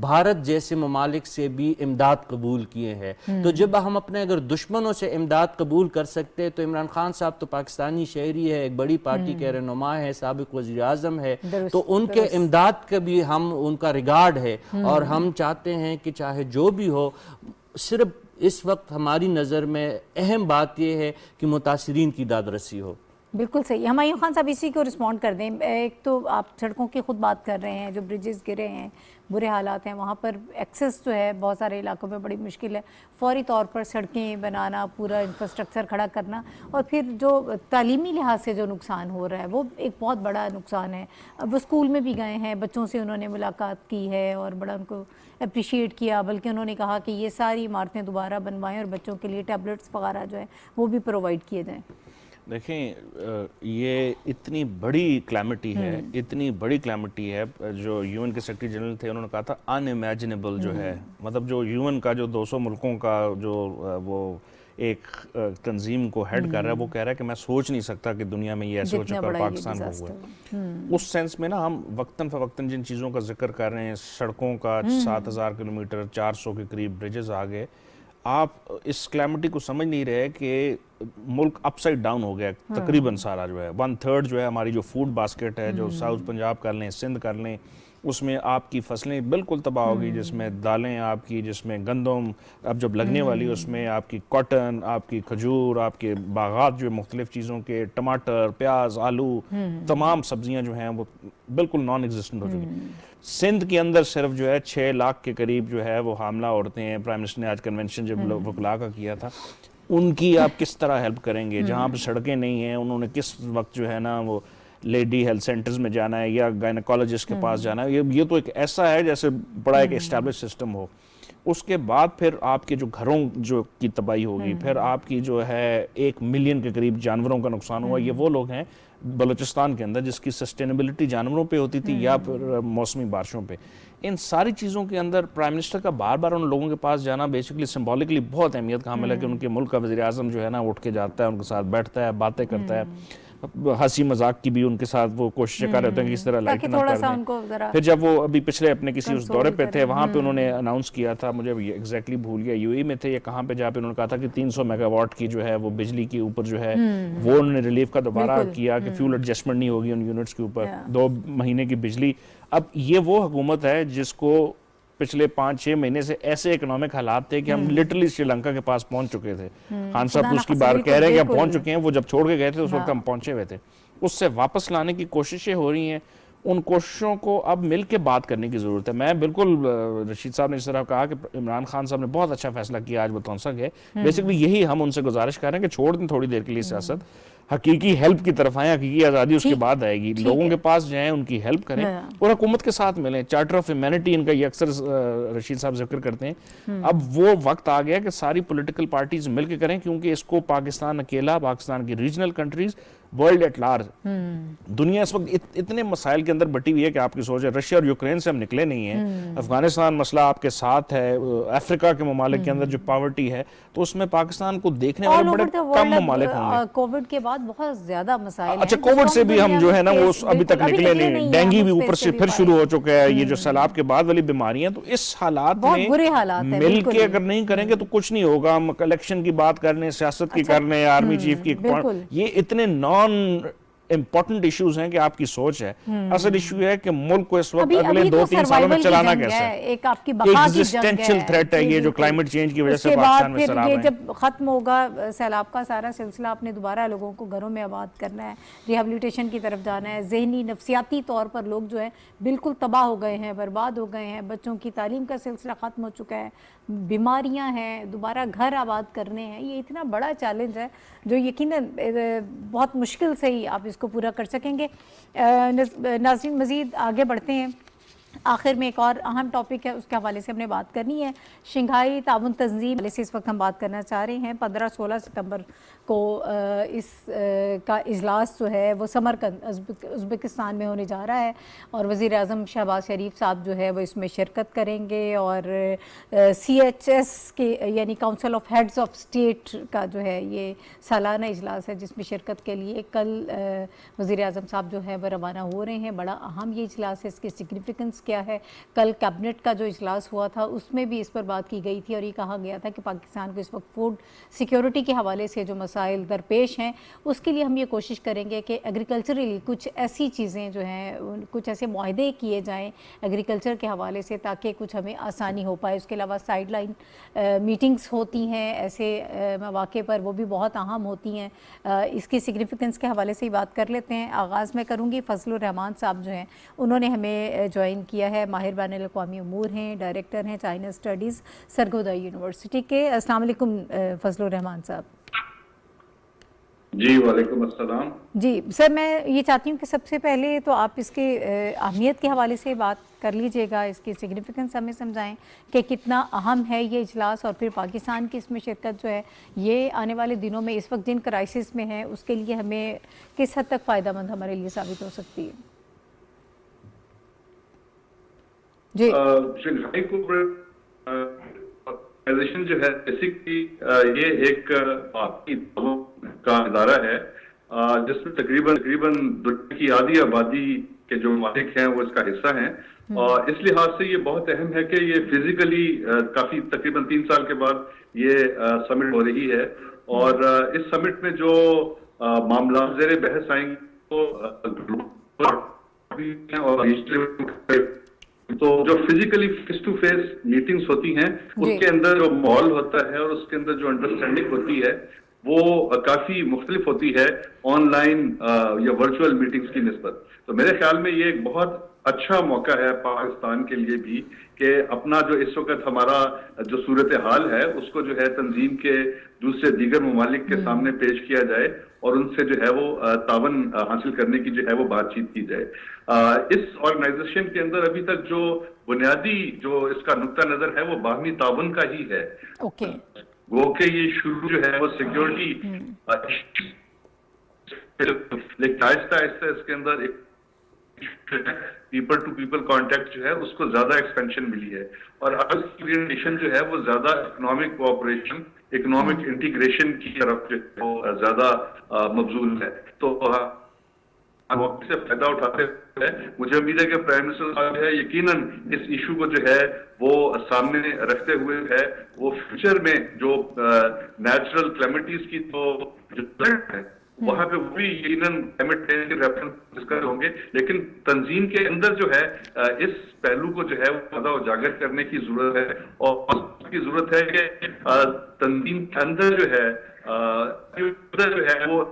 بھارت جیسے ممالک سے بھی امداد قبول کیے ہیں، تو جب ہم اپنے اگر دشمنوں سے امداد قبول کر سکتے تو عمران خان صاحب تو پاکستانی شہری ہے، ایک بڑی پارٹی کے رہنما ہے، سابق وزیر اعظم ہے، تو ان کے امداد کا بھی ہم ان کا ریگارڈ ہے، اور ہم چاہتے ہیں کہ چاہے جو بھی ہو، صرف اس وقت ہماری نظر میں اہم بات یہ ہے کہ متاثرین کی داد رسی ہو۔ بالکل صحیح۔ ہمایوں خان صاحب اسی کو رسپونڈ کر دیں۔ ایک تو آپ سڑکوں کی خود بات کر رہے ہیں، جو بریجز گرے ہیں، برے حالات ہیں، وہاں پر ایکسیس جو ہے بہت سارے علاقوں میں بڑی مشکل ہے، فوری طور پر سڑکیں بنانا، پورا انفراسٹرکچر کھڑا کرنا، اور پھر جو تعلیمی لحاظ سے جو نقصان ہو رہا ہے وہ ایک بہت بڑا نقصان ہے۔ وہ اسکول میں بھی گئے ہیں، بچوں سے انہوں نے ملاقات کی ہے اور بڑا ان کو اپریشیٹ کیا، بلکہ انہوں نے کہا کہ یہ ساری عمارتیں دوبارہ بنوائیں اور بچوں کے لیے ٹیبلٹس وغیرہ جو ہیں وہ بھی پرووائڈ کیے جائیں۔ دیکھیں یہ اتنی بڑی کلیمٹی ہے، اتنی بڑی کلیمٹی ہے، جو یو این کے سیکرٹری جنرل تھے انہوں نے کہا تھا ان امیجنیبل جو ہے، مطلب جو یو این کا جو 200 ملکوں کا جو وہ ایک تنظیم کو ہیڈ کر رہا ہے، وہ کہہ رہا ہے کہ میں سوچ نہیں سکتا کہ دنیا میں یہ ایسے ہو چکا پاکستان کو ہوا ہے۔ اس سینس میں نا ہم وقتاً فوقتاً جن چیزوں کا ذکر کر رہے ہیں، سڑکوں کا 7000 کلومیٹر، 400 کے قریب بریجز آگے، آپ اس کلیمٹی کو سمجھ نہیں رہے کہ ملک اپ سائڈ ڈاؤن ہو گیا تقریباً سارا، جو ہے 1/3 جو ہے ہماری جو فوڈ باسکٹ ہے، جو ساؤتھ پنجاب کر لیں، سندھ کر لیں، اس میں آپ کی فصلیں بالکل تباہ ہوگی، جس میں دالیں آپ کی، جس میں گندم اب جب لگنے والی، اس میں آپ کی کاٹن، آپ کی کھجور، آپ کے باغات جو مختلف چیزوں کے، ٹماٹر، پیاز، آلو، تمام سبزیاں جو ہیں وہ بالکل نان ایگزسٹنٹ ہو چکی۔ سندھ کے اندر صرف جو ہے 6 لاکھ کے قریب جو ہے وہ حاملہ عورتیں ہیں۔ پرائم منسٹر نے آج کنونشن جب وکلاء کا کیا تھا، ان کی آپ کس طرح ہیلپ کریں گے؟ جہاں پہ سڑکیں نہیں ہیں، انہوں نے کس وقت جو ہے نا وہ لیڈی ہیلتھ سینٹرز میں جانا ہے یا گائنیکولوجسٹ کے پاس جانا ہے؟ یہ تو ایک ایسا ہے جیسے بڑا ایک اسٹیبلش سسٹم ہو۔ اس کے بعد پھر آپ کے جو گھروں جو کی تباہی ہوگی، پھر آپ کی جو ہے 1 ملین کے قریب جانوروں کا نقصان ہوا۔ یہ وہ لوگ ہیں بلوچستان کے اندر جس کی سسٹینیبلٹی جانوروں پہ ہوتی تھی یا پھر موسمی بارشوں پہ۔ ان ساری چیزوں کے اندر پرائم منسٹر کا بار بار ان لوگوں کے پاس جانا بیسیکلی سمبولکلی بہت اہمیت کا حامل ہے کہ ان کے ملک کا وزیر اعظم جو ہے نا اٹھ کے جاتا ہے، ان کے ساتھ بیٹھتا ہے، باتیں کرتا ہے، ہنسی مذاق کی بھی ان کے ساتھ وہ کوششیں کر رہے ہوتے ہیں کہ اس طرح لائٹن اپ کر دیں۔ پھر جب وہ ابھی پچھلے اپنے کسی اس دورے پہ تھے، وہاں پہ انہوں نے اناؤنس کیا تھا، مجھے ایگزیکٹلی بھول گیا، یو اے میں تھے یا کہاں پہ، جہاں پہ انہوں نے کہا تھا کہ 300 میگا واٹ کی جو ہے وہ بجلی کے اوپر جو ہے وہ انہوں نے ریلیف کا دوبارہ کیا کہ فیول ایڈجسٹمنٹ نہیں ہوگی ان یونٹس کے اوپر، 2 مہینے کی بجلی۔ اب یہ وہ حکومت ہے جس کو پچھلے 5-6 مہینے سے ایسے اکنامک حالات تھے کہ ہم لٹرلی سری لنکا کے پاس پہنچ چکے تھے۔ خان صاحب تو اس کی بار کہہ رہے ہیں کہ ہم پہنچ چکے ہیں، وہ جب چھوڑ کے گئے تھے اس وقت ہم پہنچے ہوئے تھے۔ اس سے واپس لانے کی کوششیں ہو رہی ہیں، ان کوششوں کو اب مل کے بات کرنے کی ضرورت ہے. میں بالکل رشید صاحب نے اس طرح کہا کہ عمران خان صاحب نے بہت اچھا فیصلہ کیا آج وہ تونسا گئے. بیسکلی یہی ہم ان سے گزارش کر رہے ہیں کہ چھوڑ دیں تھوڑی دیر کے لیے سیاست, حقیقی ہیلپ کی طرف آئیں, حقیقی آزادی اس کے بعد آئے گی. لوگوں کے پاس جائیں, ان کی ہیلپ کریں اور حکومت کے ساتھ ملیں. چارٹر آف ہیومینٹی ان کا یہ اکثر رشید صاحب ذکر کرتے ہیں. اب وہ وقت آ گیا کہ ساری پولیٹیکل پارٹیز مل کے کریں, کیونکہ اس کو پاکستان اکیلا, پاکستان کی regional countries, world at large, دنیا اس وقت اتنے مسائل کے اندر بٹی ہوئی ہے کہ آپ کی سوچ ہے. رشیا اور یوکرین سے ہم نکلے نہیں ہیں, افغانستان مسئلہ آپ کے ساتھ ہے, افریقہ کے ممالک کے اندر جو پاورٹی ہے, تو اس میں پاکستان کو دیکھنے والے بڑے کم ممالک ہوں گے. کووڈ کے بعد بہت زیادہ مسائل ہیں. اچھا, کووڈ سے بھی ہم جو ہے نا وہ ابھی تک نکلے نہیں, ڈینگی بھی اوپر سے پھر شروع ہو چکا ہے, یہ جو سیلاب کے بعد والی بیماریاں. تو اس حالات میں مل کے اگر نہیں کریں گے تو کچھ نہیں ہوگا. ہم الیکشن کی بات کرنے, سیاست کی کرنے, آرمی چیف کی, یہ اتنے نان امپورٹنٹ ایشوز ہیں کہ آپ کی سوچ ہے. اصل ایشو ہے کہ ملک کو اس وقت اگلے 2-3 سالوں میں چلانا کیسے ہے. ایک آپ کی بقا کی جنگ ہے, ایگزسٹینشل تھریٹ ہے یہ جو کلائمیٹ چینج کی وجہ سے پاکستان میں سیلاب ہے. جب ختم ہوگا سیلاب کا سارا سلسلہ, آپ نے دوبارہ لوگوں کو گھروں میں آباد کرنا ہے, ریہیبلیٹیشن کی طرف جانا ہے. ذہنی نفسیاتی طور پر لوگ جو ہے بالکل تباہ ہو گئے ہیں, برباد ہو گئے ہیں. بچوں کی تعلیم کا سلسلہ ختم ہو چکا ہے, بیماریاں ہیں, دوبارہ گھر آباد کرنے ہیں. یہ اتنا بڑا چیلنج ہے جو یقیناً بہت مشکل سے ہی آپ اس کو پورا کر سکیں گے. ناظرین مزید آگے بڑھتے ہیں. آخر میں ایک اور اہم ٹاپک ہے, اس کے حوالے سے ہم نے بات کرنی ہے. شنگھائی تعاون تنظیم سے اس وقت ہم بات کرنا چاہ رہے ہیں. 15-16 ستمبر کو اس کا اجلاس جو ہے وہ سمرقند ازبکستان میں ہونے جا رہا ہے, اور وزیر اعظم شہباز شریف صاحب جو ہے وہ اس میں شرکت کریں گے. اور CHS کے یعنی council of heads of state کا جو ہے یہ سالانہ اجلاس ہے, جس میں شرکت کے لیے کل وزیر اعظم صاحب جو ہے وہ روانہ ہو رہے ہیں. بڑا اہم یہ اجلاس ہے, اس کی سگنیفیکنس کیا ہے. کل کیبنٹ کا جو اجلاس ہوا تھا اس میں بھی اس پر بات کی گئی تھی, اور یہ کہا گیا تھا کہ پاکستان کو اس وقت فوڈ سیکیورٹی کے حوالے سے جو مسائل درپیش ہیں اس کے لیے ہم یہ کوشش کریں گے کہ ایگریکلچرلی کچھ ایسی چیزیں جو ہیں, کچھ ایسے معاہدے کیے جائیں ایگریکلچر کے حوالے سے تاکہ کچھ ہمیں آسانی ہو پائے. اس کے علاوہ سائیڈ لائن میٹنگز ہوتی ہیں ایسے مواقع پر, وہ بھی بہت اہم ہوتی ہیں. اس کی سگنیفیکنس کے حوالے سے ہی بات کر لیتے ہیں. آغاز میں کروں گی فضل الرحمان صاحب جو ہیں, انہوں نے ہمیں جوائن کیا ہے, ماہر بین الاقوامی امور ہیں, ڈائریکٹر ہیں چائنا اسٹڈیز سرگودا یونیورسٹی کے. السلام علیکم فضل الرحمان صاحب. جی وعلیکم السلام. جی سر, میں یہ چاہتی ہوں کہ سب سے پہلے تو آپ اس کے اہمیت کے حوالے سے بات کر لیجئے گا, اس کی سگنیفیکنس ہمیں سمجھائیں کہ کتنا اہم ہے یہ اجلاس, اور پھر پاکستان کی اس میں شرکت جو ہے یہ آنے والے دنوں میں اس وقت جن کرائسس میں ہے اس کے لیے ہمیں کس حد تک فائدہ مند ہمارے لیے ثابت ہو سکتی ہے. جی شنگھائی آرگنائزیشن جو ہے بیسکلی یہ ایک باقی کا ادارہ ہے جس میں تقریباً دنیا کی آدھی آبادی کے جو مالک ہیں وہ اس کا حصہ ہیں. اور اس لحاظ سے یہ بہت اہم ہے کہ یہ فزیکلی کافی تقریباً 3 سال کے بعد یہ سمٹ ہو رہی ہے, اور اس سمٹ میں جو معاملات زیر بحث آئیں گے اور تو جو physically face to face meetings ہوتی ہیں اس کے اندر جو ماحول ہوتا ہے اور اس کے اندر جو انڈرسٹینڈنگ ہوتی ہے وہ کافی مختلف ہوتی ہے آن لائن یا ورچوئل میٹنگز کی نسبت. تو میرے خیال میں یہ ایک بہت اچھا موقع ہے پاکستان کے لیے بھی کہ اپنا جو اس وقت ہمارا جو صورتحال ہے اس کو جو ہے تنظیم کے دوسرے دیگر ممالک کے سامنے پیش کیا جائے اور ان سے جو ہے وہ تعاون حاصل کرنے کی جو ہے وہ بات چیت کی جائے. اس آرگنائزیشن کے اندر ابھی تک جو بنیادی جو اس کا نقطہ نظر ہے وہ باہمی تعاون کا ہی ہے. وہ کہ یہ شروع جو ہے وہ سیکیورٹی لیکن آہستہ آہستہ اس کے اندر ایک پیپل ٹو پیپل کانٹیکٹ جو ہے اس کو زیادہ ایکسپینشن ملی ہے, اور اب اس جو ہے وہ زیادہ اکنامک کوآپریشن اکنامک انٹیگریشن کی طرف جو ہے وہ زیادہ مبذول ہے. تو موقع سے فائدہ اٹھاتے ہوئے مجھے امید ہے کہ پرائم منسٹر صاحب ہے یقیناً اس ایشو کو جو ہے وہ سامنے رکھتے ہوئے ہے وہ فیوچر میں جو نیچرل کلیمٹیز کی تو ہے وہاں پہ وہ بھی یقیناً کلائمیٹ چینج کے ریفرنس ڈسکس ہوں گے, لیکن تنظیم کے اندر جو ہے اس پہلو کو جو ہے وہ زیادہ اجاگر کرنے کی ضرورت ہے, اور اس کی ضرورت ہے کہ تنظیم کے اندر جو ہے وہ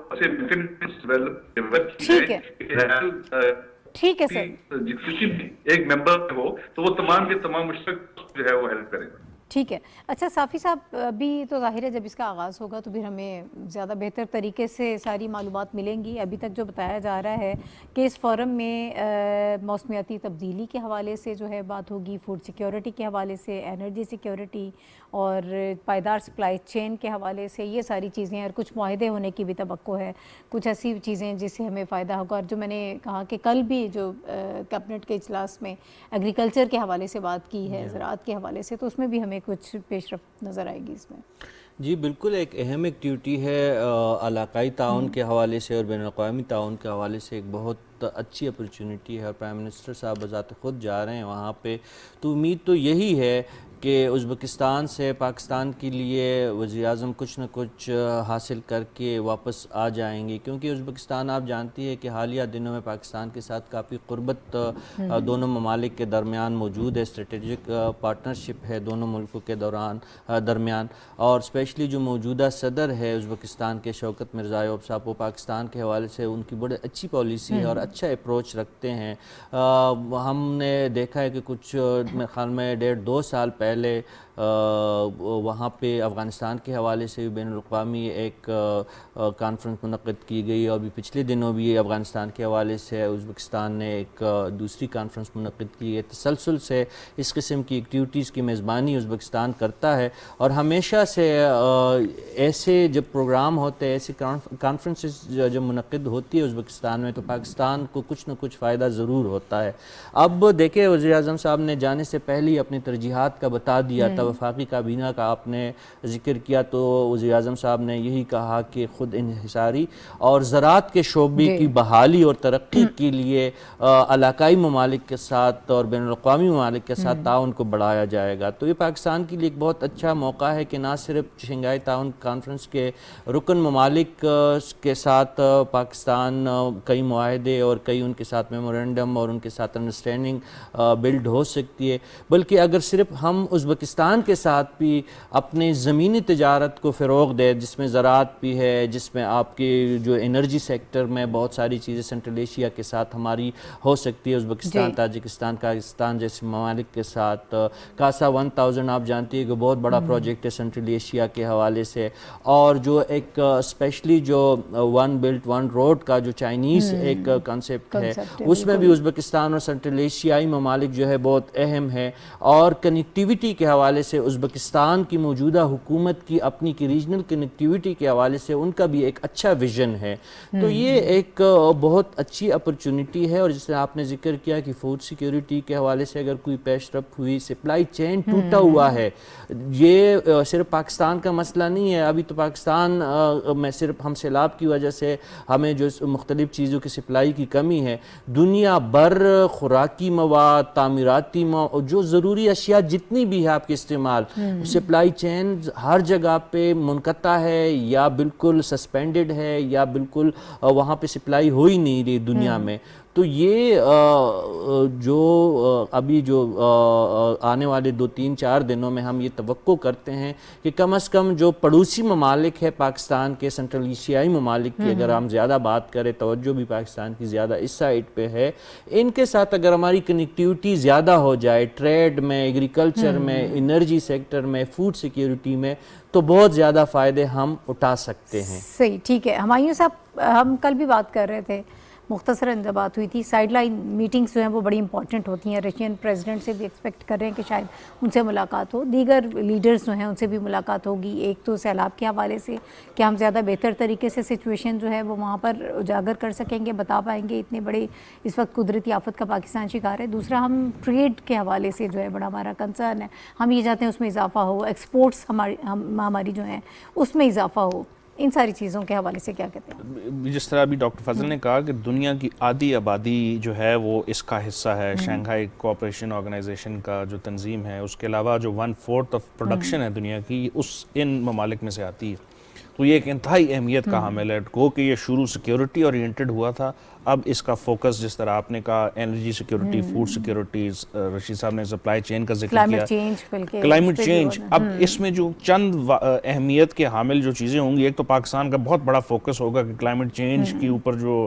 ٹھیک ہے سر، کسی بھی ایک ممبر ہو تو وہ تمام کے تمام مشترک جو ہے وہ ہیلپ کرے گا. ٹھیک ہے. اچھا صافی صاحب، ابھی تو ظاہر ہے جب اس کا آغاز ہوگا تو پھر ہمیں زیادہ بہتر طریقے سے ساری معلومات ملیں گی. ابھی تک جو بتایا جا رہا ہے کہ اس فورم میں موسمیاتی تبدیلی کے حوالے سے جو ہے بات ہوگی، فوڈ سیکیورٹی کے حوالے سے، انرجی سیکیورٹی اور پائیدار سپلائی چین کے حوالے سے، یہ ساری چیزیں، اور کچھ معاہدے ہونے کی بھی توقع ہے، کچھ ایسی چیزیں جس سے ہمیں فائدہ ہوگا. اور جو میں نے کہا کہ کل بھی جو کیبنٹ کے اجلاس میں ایگریکلچر کے حوالے سے بات کی ہے، زراعت کے حوالے سے، تو اس میں بھی ہمیں کچھ پیش رفت نظر آئے گی اس میں. جی بالکل، ایک اہم ایکٹیویٹی ہے علاقائی تعاون کے حوالے سے اور بین الاقوامی تعاون کے حوالے سے. ایک بہت اچھی اپرچونٹی ہے اور پرائم منسٹر صاحب بذات خود جا رہے ہیں وہاں پہ. تو امید تو یہی ہے کہ ازبکستان سے پاکستان کے لیے وزیر اعظم کچھ نہ کچھ حاصل کر کے واپس آ جائیں گے، کیونکہ ازبکستان آپ جانتی ہے کہ حالیہ دنوں میں پاکستان کے ساتھ کافی قربت دونوں ممالک کے درمیان موجود ہے. اسٹریٹجک پارٹنرشپ ہے دونوں ملکوں کے درمیان. اور اسپیشلی جو موجودہ صدر ہے ازبکستان کے شوکت مرزائیوف صاحب، وہ پاکستان کے حوالے سے ان کی بڑی اچھی پالیسی ہے اور اچھا اپروچ رکھتے ہیں. ہم نے دیکھا ہے کہ کچھ میرے خیال میں 1.5-2 سال پہلے وہاں پہ افغانستان کے حوالے سے بھی بین الاقوامی ایک کانفرنس منعقد کی گئی، اور بھی پچھلے دنوں بھی افغانستان کے حوالے سے ازبکستان نے ایک دوسری کانفرنس منعقد کی ہے. تسلسل سے اس قسم کی ایکٹیویٹیز کی میزبانی ازبکستان کرتا ہے، اور ہمیشہ سے ایسے جب پروگرام ہوتے ہیں، ایسی کانفرنسز جب منعقد ہوتی ہے ازبکستان میں، تو پاکستان کو کچھ نہ کچھ فائدہ ضرور ہوتا ہے. اب دیکھیں، وزیر اعظم صاحب نے جانے سے پہلے ہی اپنی ترجیحات کا بتا دیا تھا. وفاقی کابینہ کا آپ نے ذکر کیا تو وزیر اعظم صاحب نے یہی کہا کہ خود انحصاری اور زراعت کے شعبے کی بحالی اور ترقی کے لیے علاقائی ممالک کے ساتھ اور بین الاقوامی ممالک کے ساتھ تعاون کو بڑھایا جائے گا. تو یہ پاکستان کے لیے ایک بہت اچھا موقع ہے کہ نہ صرف شنگھائی تعاون کانفرنس کے رکن ممالک کے ساتھ پاکستان کئی معاہدے اور کئی ان کے ساتھ میمورنڈم اور ان کے ساتھ انڈرسٹینڈنگ بلڈ ہو سکتی ہے، بلکہ اگر صرف ہم ازبکستان کے ساتھ بھی اپنے زمینی تجارت کو فروغ دے، جس میں زراعت بھی ہے، جس میں آپ کے جو انرجی سیکٹر میں بہت ساری چیزیں سینٹرل ایشیا کے ساتھ ہماری ہو سکتی ہے، ازبکستان، تاجکستان، قازقستان جیسے ممالک کے ساتھ. کاسا 1000 آپ جانتی ہے کہ بہت بڑا پروجیکٹ ہے سینٹرل ایشیا کے حوالے سے. اور جو ایک اسپیشلی جو ون بیلٹ ون روڈ کا جو چائنیز ایک کنسیپٹ ہے، اس میں بھی ازبکستان اور سینٹرل ایشیائی ممالک جو ہے بہت اہم ہے. اور کنیکٹیویٹی کے حوالے سے ازبکستان کی موجودہ حکومت کی اپنی کی ریجنل کنیکٹیویٹی کے حوالے سے ان کا بھی ایک اچھا ویژن ہے. تو یہ ایک بہت اچھی اپرچونٹی ہے. اور جس طرح آپ نے ذکر کیا کہ فوڈ سیکیورٹی کے حوالے سے اگر کوئی پیش رفت ہوئی، سپلائی چین ٹوٹا ہوا ہے، یہ صرف پاکستان کا مسئلہ نہیں ہے. ابھی تو پاکستان میں صرف ہم سیلاب کی وجہ سے ہمیں جو مختلف چیزوں کی سپلائی کی کمی ہے، دنیا بھر خوراکی مواد، تعمیراتی مواد، جو ضروری اشیاء جتنی بھی ہے آپ کے استعمال، سپلائی چین ہر جگہ پہ منقطع ہے یا بالکل سسپینڈڈ ہے یا بالکل وہاں پہ سپلائی ہو ہی نہیں رہی دنیا میں. تو یہ جو ابھی جو آنے والے 2-3-4 دنوں میں ہم یہ توقع کرتے ہیں کہ کم از کم جو پڑوسی ممالک ہے پاکستان کے، سینٹرل ایشیائی ممالک کی اگر ہم زیادہ بات کریں، توجہ بھی پاکستان کی زیادہ اس سائٹ پہ ہے، ان کے ساتھ اگر ہماری کنیکٹیوٹی زیادہ ہو جائے، ٹریڈ میں، ایگریکلچر میں، انرجی سیکٹر میں، فوڈ سیکیورٹی میں، تو بہت زیادہ فائدے ہم اٹھا سکتے ہیں. صحیح، ٹھیک ہے. ہمایوں صاحب، ہم کل بھی بات کر رہے تھے، مختصراً جب بات ہوئی تھی، سائیڈ لائن میٹنگز جو ہیں وہ بڑی امپورٹنٹ ہوتی ہیں. رشین پریزیڈنٹ سے بھی ایکسپیکٹ کر رہے ہیں کہ شاید ان سے ملاقات ہو، دیگر لیڈرز جو ہیں ان سے بھی ملاقات ہوگی. ایک تو سیلاب کے حوالے سے کہ ہم زیادہ بہتر طریقے سے سچویشن جو ہے وہ وہاں پر اجاگر کر سکیں گے، بتا پائیں گے. اتنے بڑے اس وقت قدرتی آفت کا پاکستان شکار ہے. دوسرا، ہم ٹریڈ کے حوالے سے جو ہے بڑا ہمارا کنسرن ہے، ہم یہ چاہتے ہیں اس میں اضافہ ہو، ایکسپورٹس ہماری جو ہیں اس میں اضافہ ہو. ان ساری چیزوں کے حوالے سے کیا کہتے ہیں؟ جس طرح ابھی ڈاکٹر فضل نے کہا کہ دنیا کی آدھی آبادی جو ہے وہ اس کا حصہ ہے، شنگھائی کوآپریشن آرگنائزیشن کا جو تنظیم ہے، اس کے علاوہ جو 1/4 آف پروڈکشن ہے دنیا کی، ان ممالک میں سے آتی ہے. تو یہ ایک انتہائی اہمیت کا حامل ہے. گو کہ یہ شروع سیکیورٹی اورینٹڈ ہوا تھا، اب اس کا فوکس جس طرح آپ نے کہا energy security, food security, Rashid صاحب نے سپلائی چین کا ذکر کیا، کلائمیٹ چینج. اب اس میں جو چند اہمیت کے حامل جو چیزیں ہوں گی، ایک تو پاکستان کا بہت بڑا فوکس ہوگا کہ کلائمیٹ چینج کے اوپر جو